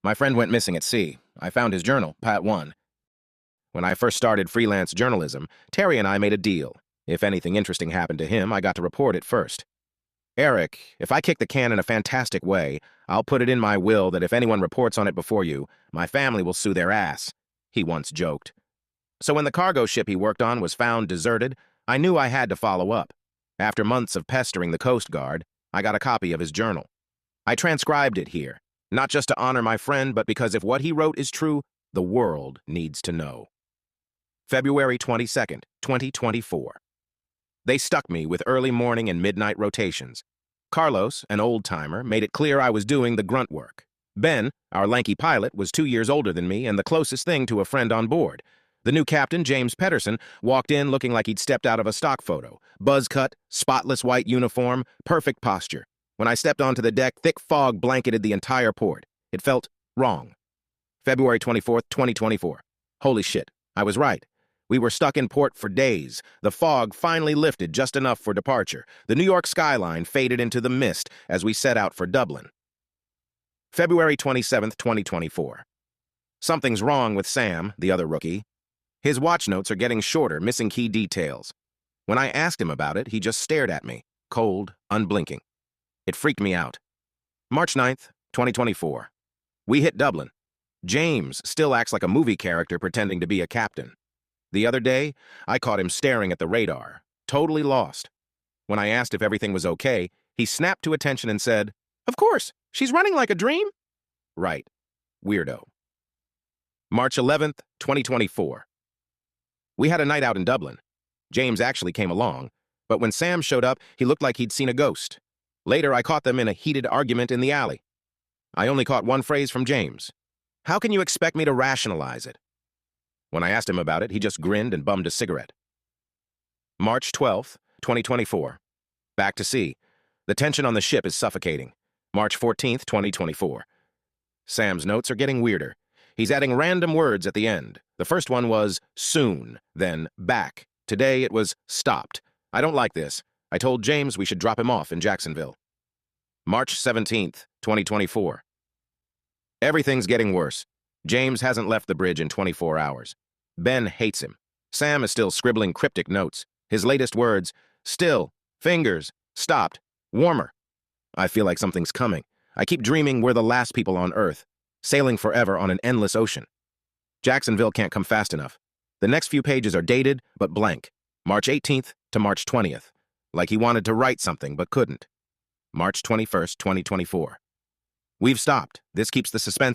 My friend went missing at sea. I found his journal, Pat 1. When I first started freelance journalism, Terry and I made a deal. If anything interesting happened to him, I got to report it first. Eric, if I kick the can in a fantastic way, I'll put it in my will that if anyone reports on it before you, my family will sue their ass, he once joked. So when the cargo ship he worked on was found deserted, I knew I had to follow up. After months of pestering the Coast Guard, I got a copy of his journal. I transcribed it here, not just to honor my friend, but because if what he wrote is true, the world needs to know. February 22nd, 2024. They stuck me with early morning and midnight rotations. Carlos, an old-timer, made it clear I was doing the grunt work. Ben, our lanky pilot, was 2 years older than me and the closest thing to a friend on board. The new captain, James Pedersen, walked in looking like he'd stepped out of a stock photo. Buzz cut, spotless white uniform, perfect posture. When I stepped onto the deck, thick fog blanketed the entire port. It felt wrong. February 24th, 2024. Holy shit, I was right. We were stuck in port for days. The fog finally lifted just enough for departure. The New York skyline faded into the mist as we set out for Dublin. February 27th, 2024. Something's wrong with Sam, the other rookie. His watch notes are getting shorter, missing key details. When I asked him about it, he just stared at me, cold, unblinking. It freaked me out. March 9th, 2024. We hit Dublin. James still acts like a movie character pretending to be a captain. The other day, I caught him staring at the radar, totally lost. When I asked if everything was okay, he snapped to attention and said, "Of course, she's running like a dream." Right. Weirdo. March 11th, 2024. We had a night out in Dublin. James actually came along, but when Sam showed up, he looked like he'd seen a ghost. Later, I caught them in a heated argument in the alley. I only caught one phrase from James. "How can you expect me to rationalize it?" When I asked him about it, he just grinned and bummed a cigarette. March 12th, 2024. Back to sea. The tension on the ship is suffocating. March 14th, 2024. Sam's notes are getting weirder. He's adding random words at the end. The first one was soon, then back. Today it was stopped. I don't like this. I told James we should drop him off in Jacksonville. March 17th, 2024. Everything's getting worse. James hasn't left the bridge in 24 hours. Ben hates him. Sam is still scribbling cryptic notes. His latest words, still, fingers, stopped, warmer. I feel like something's coming. I keep dreaming we're the last people on Earth, sailing forever on an endless ocean. Jacksonville can't come fast enough. The next few pages are dated, but blank. March 18th to March 20th. Like he wanted to write something, but couldn't. March 21st, 2024. We've stopped. This keeps the suspense.